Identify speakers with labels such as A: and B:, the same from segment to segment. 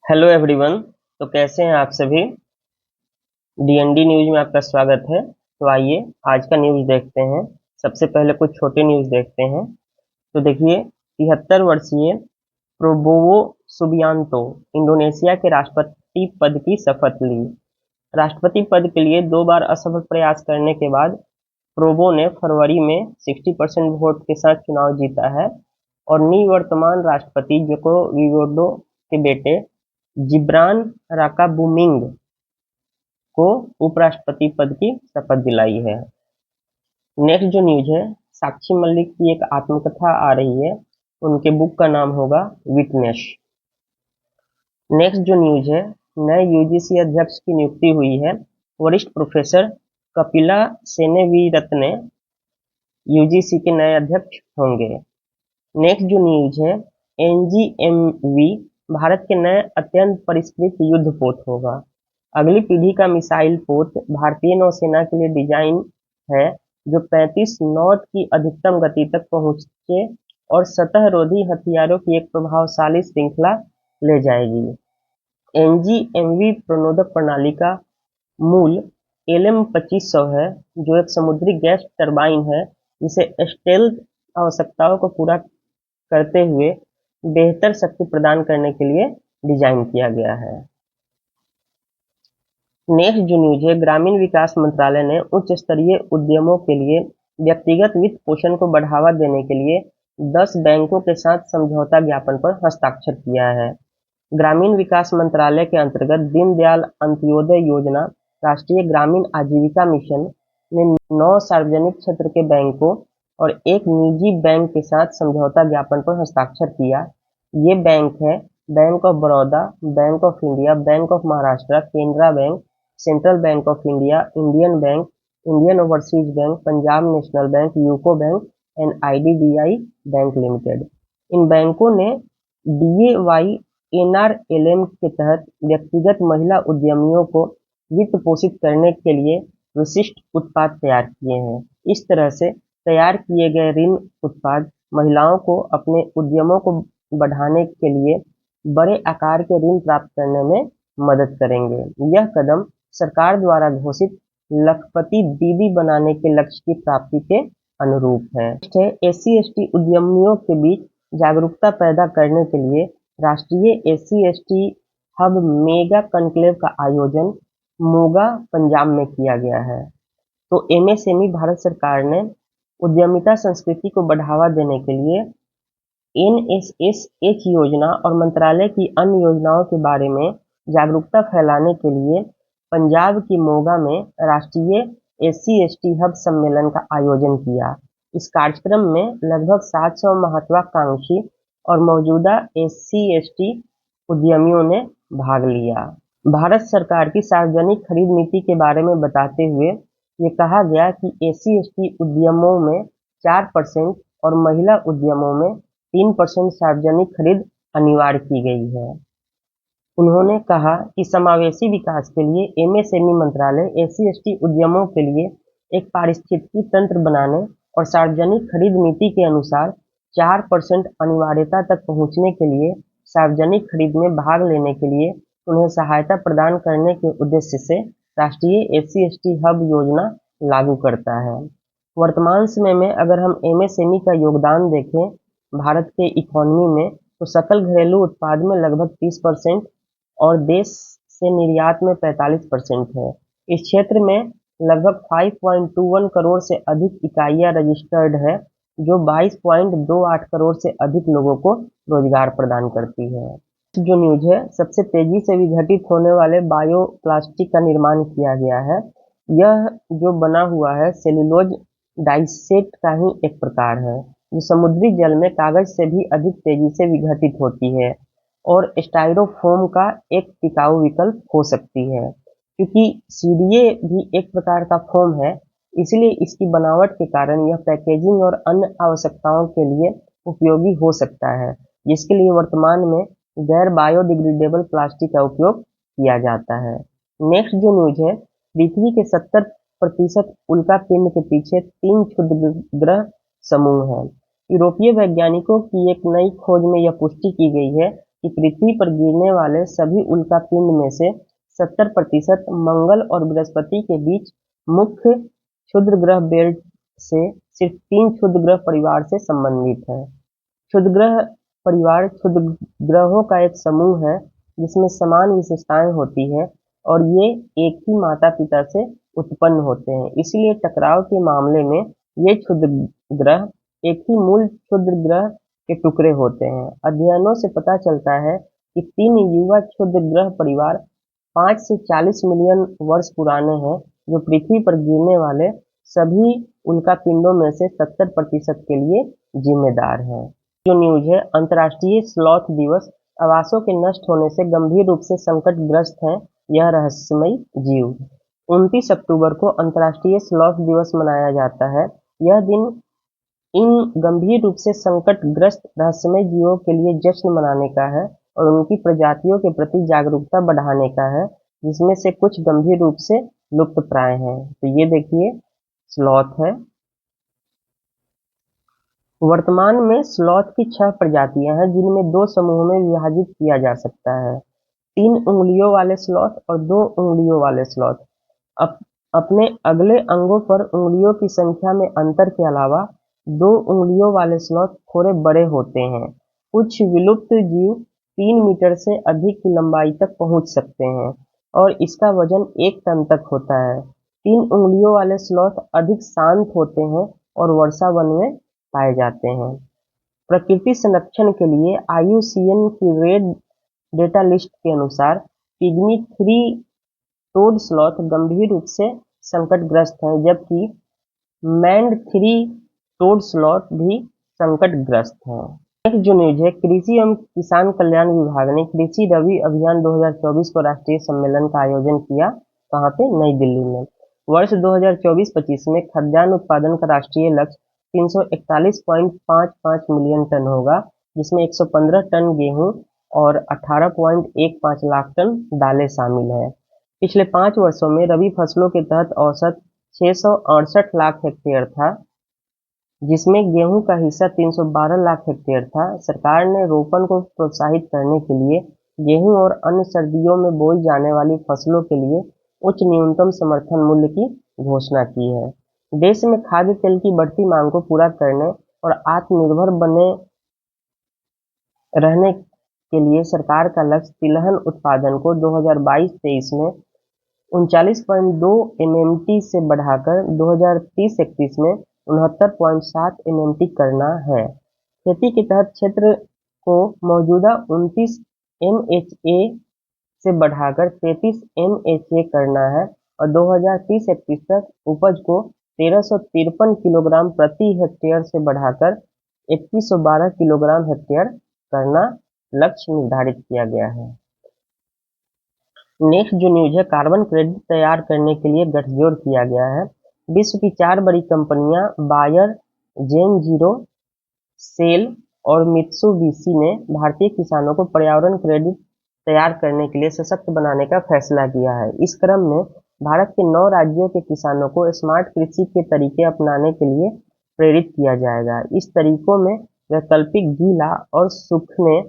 A: Hello everyone. तो कैसे हैं आप सभी। डीएनडी न्यूज में आपका स्वागत है। तो आइए आज का न्यूज देखते हैं। सबसे पहले कुछ छोटे न्यूज देखते हैं। तो देखिए, 73 वर्षीय प्रोबोवो सुबियांतो इंडोनेशिया के राष्ट्रपति पद की शपथ ली। राष्ट्रपति पद के लिए 2 बार असफल प्रयास करने के बाद प्रोबो ने फरवरी में 60% वोट के साथ चुनाव जीता है और निवर्तमान राष्ट्रपति जोको विडोडो के बेटे जिब्रान राकाबुमिंग को उपराष्ट्रपति पद की शपथ दिलाई है। नेक्स्ट जो न्यूज है, साक्षी मलिक की एक आत्मकथा आ रही है। उनके बुक का नाम होगा विटनेस। नेक्स्ट जो न्यूज है, नए यूजीसी अध्यक्ष की नियुक्ति हुई है। वरिष्ठ प्रोफेसर कपिला सेनेविरत्ने यूजीसी के नए अध्यक्ष होंगे। नेक्स्ट जो न्यूज है, एनजीएमवी भारत के नए अत्यंत परिष्कृत युद्ध पोत होगा। अगली पीढ़ी का मिसाइल पोत भारतीय नौसेना के लिए डिजाइन है जो 35 नॉट की अधिकतम गति तक पहुंचे और सतह रोधी हथियारों की एक प्रभावशाली श्रृंखला ले जाएगी। एनजीएमवी प्रणोदक प्रणाली का मूल LM-2500 है जो एक समुद्री गैस टरबाइन है जिसे स्टेल्थ आवश्यकताओं को पूरा करते हुए बेहतर शक्ति प्रदान करने के लिए डिजाइन किया गया है। नेक्स्ट जो न्यूज है, ग्रामीण विकास मंत्रालय ने उच्च स्तरीय उद्यमों के लिए व्यक्तिगत वित्त पोषण को बढ़ावा देने के लिए 10 बैंकों के साथ समझौता ज्ञापन पर हस्ताक्षर किया है। ग्रामीण विकास मंत्रालय के अंतर्गत दीनदयाल अंत्योदय योजना, राष्ट्रीय ग्रामीण आजीविका मिशन ने 9 सार्वजनिक क्षेत्र के बैंकों और एक निजी बैंक के साथ समझौता ज्ञापन पर हस्ताक्षर किया। ये बैंक है bank of Baroda, bank of India, bank of Maharashtra, Canara bank, central bank of India, Indian bank, Indian overseas bank, Punjab national bank, UCO bank and IDBI bank limited. इन बैंकों ने DAY-NRLM के तहत व्यक्तिगत महिला उद्यमियों को वित्त पोषित करने के लिए विशिष्ट उत्पाद तैयार किए हैं। इस तरह से तैयार किए गए ऋण उत्पाद महिलाओं को अपने उद्यमों को बढ़ाने के लिए बड़े आकार के ऋण प्राप्त करने में मदद करेंगे। यह कदम सरकार द्वारा घोषित लखपति दीदी बनाने के लक्ष्य की प्राप्ति के अनुरूप है। SC/ST उद्यमियों के बीच जागरूकता पैदा करने के लिए राष्ट्रीय SC/ST हब मेगा कॉन्क्लेव का आयोजन मोगा पंजाब में किया गया है। तो MSME भारत सरकार ने उद्यमिता संस्कृति को बढ़ावा देने के लिए NSSH योजना और मंत्रालय की अन्य योजनाओं के बारे में जागरूकता फैलाने के लिए पंजाब की मोगा में राष्ट्रीय SC/ST हब सम्मेलन का आयोजन किया। इस कार्यक्रम में लगभग 700 महत्वाकांक्षी और मौजूदा SC/ST उद्यमियों ने भाग लिया। भारत सरकार की सार्वजनिक खरीद नीति के बारे में बताते हुए ये कहा गया कि SC/ST उद्यमों में 4% और महिला उद्यमों में 3% सार्वजनिक खरीद अनिवार्य की गई है। उन्होंने कहा कि समावेशी विकास के लिए MSME मंत्रालय SC/ST उद्यमों के लिए एक पारिस्थितिकी तंत्र बनाने और सार्वजनिक खरीद नीति के अनुसार 4% अनिवार्यता तक पहुंचने के लिए सार्वजनिक खरीद में भाग लेने के लिए उन्हें सहायता प्रदान करने के उद्देश्य से राष्ट्रीय SC/ST हब योजना लागू करता है। वर्तमान समय में अगर हम MSME का योगदान देखें भारत के इकोनॉमी में, तो सकल घरेलू उत्पाद में लगभग 30% और देश से निर्यात में 45% है। इस क्षेत्र में लगभग 5.21 करोड़ से अधिक इकाइयां रजिस्टर्ड है जो 22.28 करोड़ से अधिक लोगों को रोजगार प्रदान करती है। जो न्यूज है, सबसे तेजी से विघटित होने वाले बायो प्लास्टिक का निर्माण किया गया है। यह जो बना हुआ है सेल्यूलोज डाइसेट का ही एक प्रकार है जो समुद्री जल में कागज से भी अधिक तेजी से विघटित होती है और स्टाइरोफोम का एक टिकाऊ विकल्प हो सकती है। क्योंकि CDA भी एक प्रकार का फोम है, इसलिए इसकी बनावट के कारण यह पैकेजिंग और अन्य आवश्यकताओं के लिए उपयोगी हो सकता है, जिसके लिए वर्तमान में गैर बायोडिग्रेडेबल प्लास्टिक का उपयोग किया जाता है। नेक्स्ट जो न्यूज है, पृथ्वी के 70% उल्का पिंड के पीछे 3 क्षुद्र ग्रह समूह हैं। यूरोपीय वैज्ञानिकों की एक नई खोज में यह पुष्टि की गई है कि पृथ्वी पर गिरने वाले सभी उल्कापिंड में से 70% मंगल और बृहस्पति के बीच मुख्य क्षुद्र ग्रह बेल्ट से सिर्फ 3 क्षुद्र ग्रह परिवार से संबंधित है। क्षुद्र ग्रह परिवार क्षुद्र ग्रहों का एक समूह है जिसमें समान विशेषताएं होती है और ये एक ही माता पिता से उत्पन्न होते हैं, इसलिए टकराव के मामले में ये क्षुद्र ग्रह एक ही मूल क्षुद्र ग्रह के टुकड़े होते हैं। अध्ययनों से पता चलता है कि 3 युवा क्षुद्र ग्रह परिवार 5 से 40 मिलियन वर्ष पुराने हैं, जो पृथ्वी पर गिरने वाले सभी उल्कापिंडों में से 70% के लिए जिम्मेदार हैं। जो न्यूज है, अंतर्राष्ट्रीय स्लॉथ दिवस। आवासों के नष्ट होने से गंभीर रूप से संकटग्रस्त है यह रहस्यमयी जीव। 29 अक्टूबर को अंतर्राष्ट्रीय स्लॉथ दिवस मनाया जाता है। यह दिन इन गंभीर रूप से संकटग्रस्त रहस्यमय जीवों के लिए जश्न मनाने का है और उनकी प्रजातियों के प्रति जागरूकता बढ़ाने का है, जिसमें से कुछ गंभीर रूप से लुप्त प्राय हैं। तो ये देखिए स्लॉथ है। वर्तमान में स्लॉथ की 6 प्रजातियां हैं, जिनमें 2 समूहों में विभाजित किया जा सकता है, 3 उंगलियों वाले स्लॉथ और 2 उंगलियों वाले स्लॉथ। अपने अगले अंगों पर उंगलियों की संख्या में अंतर के अलावा 2 उंगलियों वाले स्लॉथ थोड़े बड़े होते हैं। कुछ विलुप्त जीव 3 मीटर से अधिक की लंबाई तक पहुंच सकते हैं और इसका वजन 1 टन तक होता है। 3 उंगलियों वाले स्लॉथ अधिक शांत होते हैं और वर्षा वन में पाए जाते हैं। प्रकृति संरक्षण के लिए IUCN की रेड डेटा लिस्ट के अनुसार पिग्मी 3 टोड स्लॉथ गंभीर रूप से संकटग्रस्त हैं, जबकि मैंड 3 टोड स्लॉथ भी संकटग्रस्त हैं। नेक्स्ट जो न्यूज है, कृषि एवं किसान कल्याण विभाग ने कृषि रबी अभियान 2024 को राष्ट्रीय सम्मेलन का आयोजन किया। कहाँ पे? नई दिल्ली में। वर्ष 2024-25 में खाद्यान्न उत्पादन का राष्ट्रीय लक्ष्य 341.55 मिलियन टन होगा, जिसमें 115 टन गेहूं और 18.15 लाख टन दालें शामिल है। पिछले 5 वर्षों में रबी फसलों के तहत औसत 668 लाख हेक्टेयर था, जिसमें गेहूं का हिस्सा 312 लाख हेक्टेयर था। सरकार ने रोपण को प्रोत्साहित करने के लिए गेहूं और अन्य सर्दियों में बोई जाने वाली फसलों के लिए उच्च न्यूनतम समर्थन मूल्य की घोषणा की है। देश में खाद्य तेल की बढ़ती मांग को पूरा करने और आत्मनिर्भर बने रहने के लिए सरकार का लक्ष्य तिलहन उत्पादन को 2022-23 में 39.2 MMT से बढ़ाकर 2030-31 में 69.7 MMT करना है। खेती के तहत क्षेत्र को मौजूदा 29 MHA से बढ़ाकर 33 MHA करना है और 2030-31 तक उपज को 1353 किलोग्राम प्रति हेक्टेयर से बढ़ाकर 2112 किलोग्राम हेक्टेयर करना लक्ष्य निर्धारित किया गया है। नेक्स्ट जो न्यूज है, कार्बन क्रेडिट तैयार करने के लिए गठजोड़ किया गया है। विश्व की 4 बड़ी कंपनियां बायर, जेन जीरो, सेल और मित्सुबिशी ने भारतीय किसानों को पर्यावरण क्रेडिट तैयार करने के लिए सशक्त बनाने का फैसला किया है। इस क्रम में भारत के 9 राज्यों के किसानों को स्मार्ट कृषि के तरीके अपनाने के लिए प्रेरित किया जाएगा। इस तरीकों में वैकल्पिक गीला और सूखने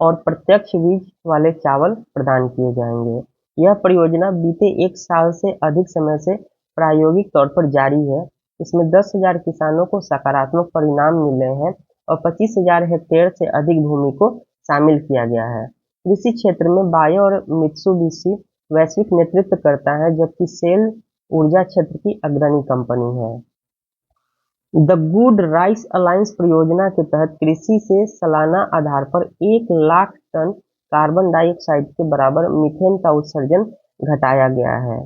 A: और प्रत्यक्ष बीज वाले चावल प्रदान किए जाएंगे। यह परियोजना बीते 1 साल से अधिक समय से प्रायोगिक तौर पर जारी है। इसमें 10,000 किसानों को सकारात्मक परिणाम मिले हैं और 25,000 हेक्टेयर से अधिक भूमि को शामिल किया गया है। कृषि क्षेत्र में बायर और मित्सुबिशी वैश्विक नेतृत्व करता है, जबकि सेल ऊर्जा क्षेत्र की अग्रणी कंपनी है। द गुड राइस अलायंस परियोजना के तहत कृषि से सालाना आधार पर 1 लाख टन कार्बन डाइऑक्साइड के बराबर मीथेन का उत्सर्जन घटाया गया है।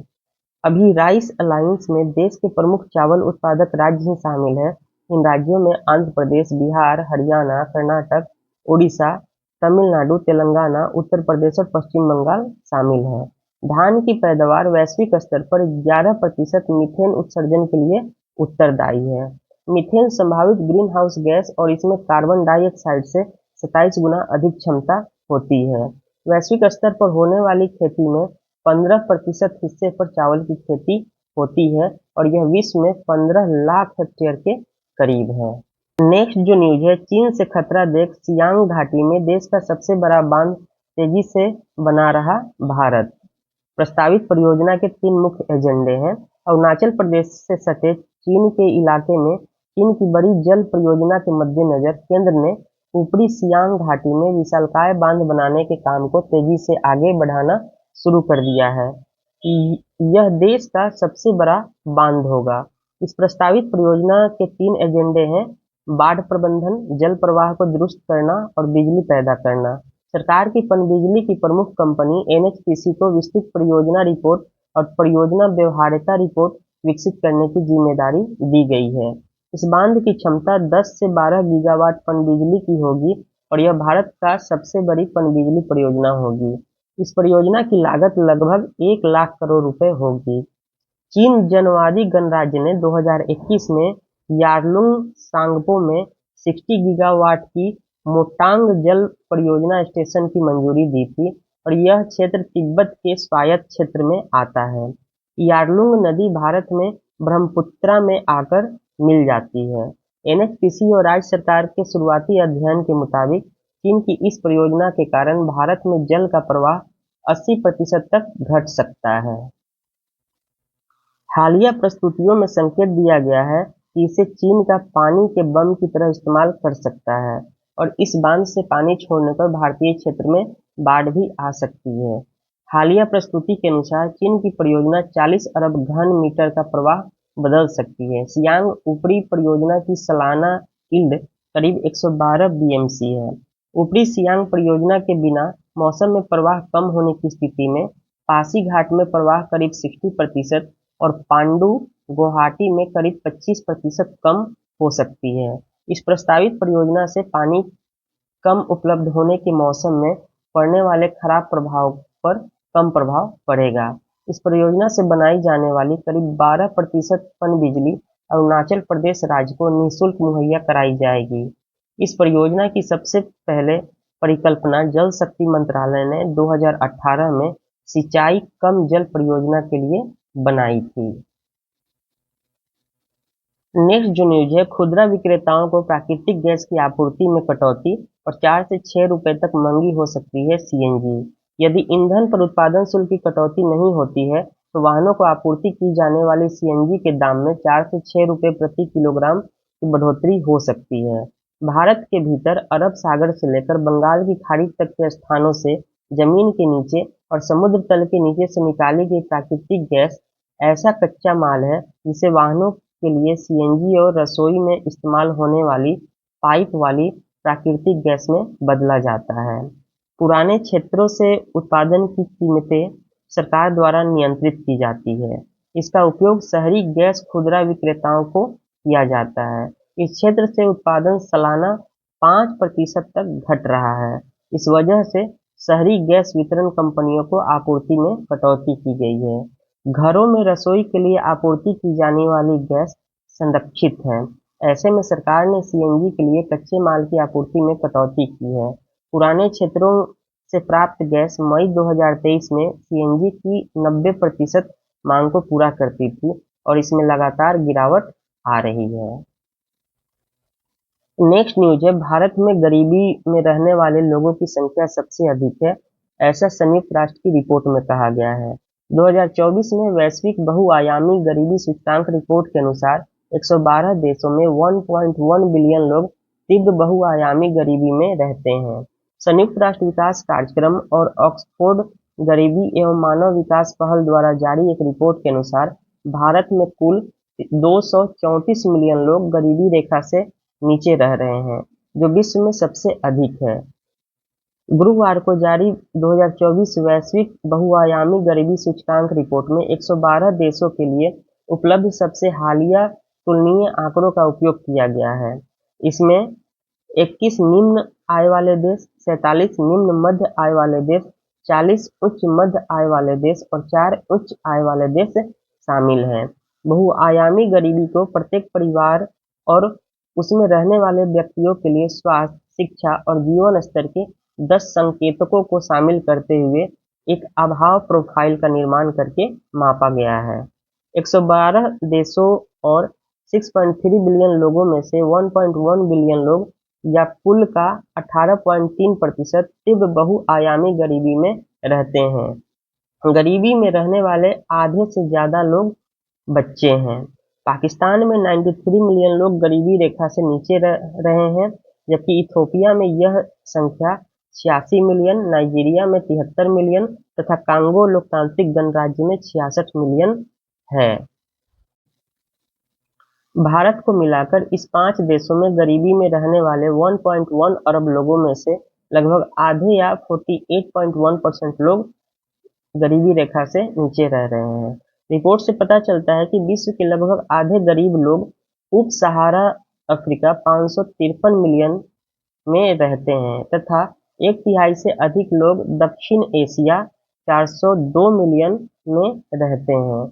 A: अभी राइस अलायंस में देश के प्रमुख चावल उत्पादक राज्य ही शामिल हैं। इन राज्यों में आंध्र प्रदेश, बिहार, हरियाणा, कर्नाटक, उड़ीसा, तमिलनाडु, तेलंगाना, उत्तर प्रदेश और पश्चिम बंगाल शामिल हैं। धान की पैदावार वैश्विक स्तर पर 11% मीथेन उत्सर्जन के लिए उत्तरदायी है। मीथेन संभावित ग्रीन हाउस गैस और इसमें कार्बन डाइऑक्साइड से 27 गुना अधिक क्षमता होती है। वैश्विक स्तर पर होने वाली खेती में 15% हिस्से पर चावल की खेती होती है और यह विश्व में 15 लाख हेक्टेयर के करीब है। नेक्स्ट जो न्यूज है, चीन से खतरा देख सियांग घाटी में देश का सबसे बड़ा बांध तेजी से बना रहा भारत। प्रस्तावित परियोजना के 3 मुख्य एजेंडे हैं। अरुणाचल प्रदेश से सटे चीन के इलाके में चीन की बड़ी जल परियोजना के मद्देनजर केंद्र ने ऊपरी सियांग घाटी में विशालकाय बांध बनाने के काम को तेजी से आगे बढ़ाना शुरू कर दिया है। यह देश का सबसे बड़ा बांध होगा। इस प्रस्तावित परियोजना के 3 एजेंडे हैं: बाढ़ प्रबंधन, जल प्रवाह को दुरुस्त करना और बिजली पैदा करना। सरकार की पनबिजली की प्रमुख कंपनी एनएचपीसी को विस्तृत परियोजना रिपोर्ट और परियोजना व्यवहार्यता रिपोर्ट विकसित करने की जिम्मेदारी दी गई है। इस बांध की क्षमता 10 से 12 गीगावाट पनबिजली की होगी और यह भारत का सबसे बड़ी पनबिजली परियोजना होगी। इस परियोजना की लागत लगभग 1 लाख करोड़ रुपए होगी। चीन जनवादी गणराज्य ने 2021 में यारलुंग सांगपो में 60 गीगावाट की मोटांग जल परियोजना स्टेशन की मंजूरी दी थी और यह क्षेत्र तिब्बत के स्वायत्त क्षेत्र में आता है। यारलुंग नदी भारत में ब्रह्मपुत्रा में आकर मिल जाती है। एनएचपीसी और राज्य सरकार के शुरुआती अध्ययन के मुताबिक चीन की इस परियोजना के कारण भारत में जल का प्रवाह 80% तक घट सकता है। हालिया प्रस्तुतियों में संकेत दिया गया है कि इसे चीन का पानी के बम की तरह इस्तेमाल कर सकता है और इस बांध से पानी छोड़ने पर भारतीय क्षेत्र में बाढ़ भी आ सकती है। हालिया प्रस्तुति के अनुसार चीन की परियोजना 40 अरब घन मीटर का प्रवाह बदल सकती है। सियांग ऊपरी परियोजना की सालाना यील्ड करीब 112 बीएमसी है। ऊपरी सियांग परियोजना के बिना मौसम में प्रवाह कम होने की स्थिति में पासीघाट में प्रवाह करीब 60% और पांडु गुवाहाटी में करीब 25% कम हो सकती है। इस प्रस्तावित परियोजना से पानी कम उपलब्ध होने के मौसम में पड़ने वाले खराब प्रभाव पर कम प्रभाव पड़ेगा। इस परियोजना से बनाई जाने वाली करीब 12% पनबिजली अरुणाचल प्रदेश राज्य को निःशुल्क मुहैया कराई जाएगी। इस परियोजना की सबसे पहले परिकल्पना जल शक्ति मंत्रालय ने 2018 में सिंचाई कम जल परियोजना के लिए बनाई थी। नेक्स्ट जो न्यूज है, खुदरा विक्रेताओं को प्राकृतिक गैस की आपूर्ति में कटौती और 4 से 6 रुपए तक महंगी हो सकती है सीएनजी। यदि ईंधन पर उत्पादन शुल्क की कटौती नहीं होती है तो वाहनों को आपूर्ति की जाने वाली सीएनजी के दाम में 4 से 6 रुपए प्रति किलोग्राम की बढ़ोतरी हो सकती है। भारत के भीतर अरब सागर से लेकर बंगाल की खाड़ी तक के स्थानों से जमीन के नीचे और समुद्र तल के नीचे से निकाली गई प्राकृतिक गैस ऐसा कच्चा माल है जिसे वाहनों के लिए सीएनजी और रसोई में इस्तेमाल होने वाली पाइप वाली प्राकृतिक गैस में बदला जाता है। पुराने क्षेत्रों से उत्पादन की कीमतें सरकार द्वारा नियंत्रित की जाती है। इसका उपयोग शहरी गैस खुदरा विक्रेताओं को किया जाता है। इस क्षेत्र से उत्पादन सालाना 5% तक घट रहा है। इस वजह से शहरी गैस वितरण कंपनियों को आपूर्ति में कटौती की गई है। घरों में रसोई के लिए आपूर्ति की जाने वाली गैस संरक्षित है। ऐसे में सरकार ने सीएनजी के लिए कच्चे माल की आपूर्ति में कटौती की है। पुराने क्षेत्रों से प्राप्त गैस मई 2023 में सीएनजी की 90% मांग को पूरा करती थी और इसमें लगातार गिरावट आ रही है। नेक्स्ट न्यूज है, भारत में गरीबी में रहने वाले लोगों की संख्या सबसे अधिक है, ऐसा संयुक्त राष्ट्र की रिपोर्ट में कहा गया है। 2024 में वैश्विक बहुआयामी गरीबी सूचकांक रिपोर्ट के अनुसार 112 देशों में 1.1 बिलियन लोग तीव्र बहुआयामी गरीबी में रहते हैं। संयुक्त राष्ट्र विकास कार्यक्रम और ऑक्सफोर्ड गरीबी एवं मानव विकास पहल द्वारा जारी एक रिपोर्ट के अनुसार भारत में कुल 234 मिलियन लोग गरीबी रेखा से नीचे रह रहे हैं, जो विश्व में सबसे अधिक है। गुरुवार को जारी 2024 वैश्विक बहुआयामी गरीबी सूचकांक रिपोर्ट में 112 देशों के लिए उपलब्ध सबसे हालिया तुलनीय आंकड़ों का उपयोग किया गया है। इसमें 21 निम्न आय वाले देश, 47 निम्न मध्य आय वाले देश, 40 उच्च मध्य आय वाले देश और 4 उच्च आय वाले देश शामिल हैं। बहुआयामी गरीबी को प्रत्येक परिवार और उसमें रहने वाले व्यक्तियों के लिए स्वास्थ्य, शिक्षा और जीवन स्तर के 10 संकेतकों को शामिल करते हुए एक अभाव प्रोफाइल का निर्माण करके मापा गया है। 112 देशों और 6.3 बिलियन लोगों में से 1.1 बिलियन लोग या कुल का 18.3% तीव्र बहुआयामी गरीबी में रहते हैं। गरीबी में रहने वाले आधे से ज्यादा लोग बच्चे हैं। पाकिस्तान में 93 मिलियन लोग गरीबी रेखा से नीचे रहे हैं, जबकि इथोपिया में यह संख्या 86 मिलियन, नाइजीरिया में 73 मिलियन तथा कांगो लोकतांत्रिक गणराज्य में 66 मिलियन है। भारत को मिलाकर इस 5 देशों में गरीबी में रहने वाले 1.1 अरब लोगों में से लगभग आधे या 48.1% लोग गरीबी रेखा से नीचे रह रहे हैं। रिपोर्ट से पता चलता है कि विश्व के लगभग आधे गरीब लोग उप सहारा अफ्रीका 553 मिलियन में रहते हैं तथा 1/3 से अधिक लोग दक्षिण एशिया 402 मिलियन में रहते हैं।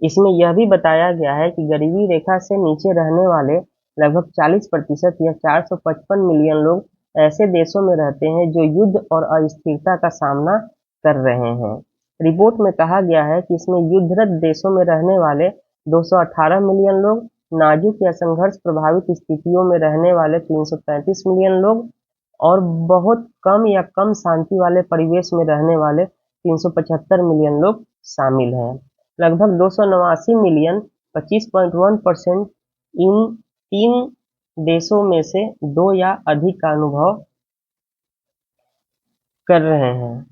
A: इसमें यह भी बताया गया है कि गरीबी रेखा से नीचे रहने वाले लगभग 40% या 455 मिलियन लोग ऐसे देशों में रहते हैं जो युद्ध और अस्थिरता का सामना कर रहे हैं। रिपोर्ट में कहा गया है कि इसमें युद्धरत देशों में रहने वाले 218 मिलियन लोग, नाजुक या संघर्ष प्रभावित स्थितियों में रहने वाले 335 मिलियन लोग और बहुत कम या कम शांति वाले परिवेश में रहने वाले 375 मिलियन लोग शामिल हैं। लगभग 289 मिलियन 25.1% इन 3 देशों में से 2 या अधिक का अनुभव कर रहे हैं,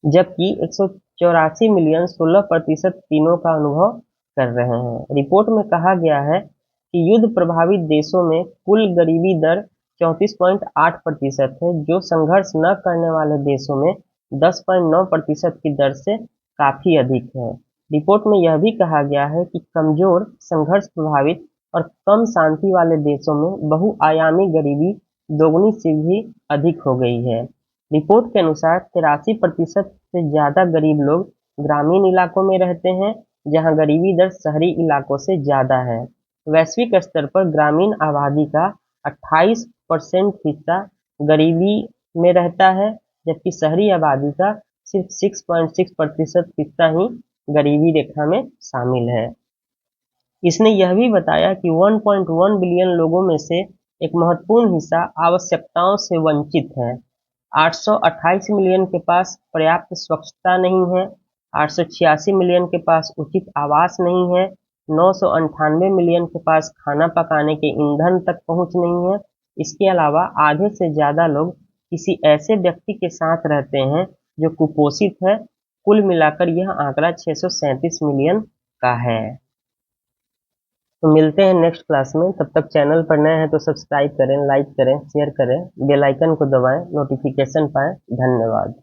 A: जबकि 184 मिलियन 16% तीनों का अनुभव कर रहे हैं। रिपोर्ट में कहा गया है कि युद्ध प्रभावित देशों में कुल गरीबी दर 34.8% है, जो संघर्ष न करने वाले देशों में 10.9% की दर से काफी अधिक है। रिपोर्ट में यह भी कहा गया है कि कमजोर, संघर्ष प्रभावित और कम शांति वाले देशों में बहुआयामी गरीबी दोगुनी से भी अधिक हो गई है। रिपोर्ट के अनुसार 83% से ज्यादा गरीब लोग ग्रामीण इलाकों में रहते हैं, जहां गरीबी दर शहरी इलाकों से ज्यादा है। वैश्विक स्तर पर ग्रामीण आबादी का 28% हिस्सा गरीबी में रहता है, जबकि शहरी आबादी का सिर्फ 6.6% हिस्सा ही गरीबी रेखा में शामिल है। इसने यह भी बताया कि 1.1 बिलियन लोगों में से एक महत्वपूर्ण हिस्सा आवश्यकताओं से वंचित है। 828 मिलियन के पास पर्याप्त स्वच्छता नहीं है, 886 मिलियन के पास उचित आवास नहीं है, 998 मिलियन के पास खाना पकाने के ईंधन तक पहुंच नहीं है। इसके अलावा आधे से ज्यादा लोग किसी ऐसे व्यक्ति के साथ रहते हैं जो कुपोषित है। कुल मिलाकर यह आंकड़ा 637 मिलियन का है। तो मिलते हैं नेक्स्ट क्लास में। तब तक चैनल पर नए हैं तो सब्सक्राइब करें, लाइक करें, शेयर करें, बेल आइकन को दबाएं, नोटिफिकेशन पाएं। धन्यवाद।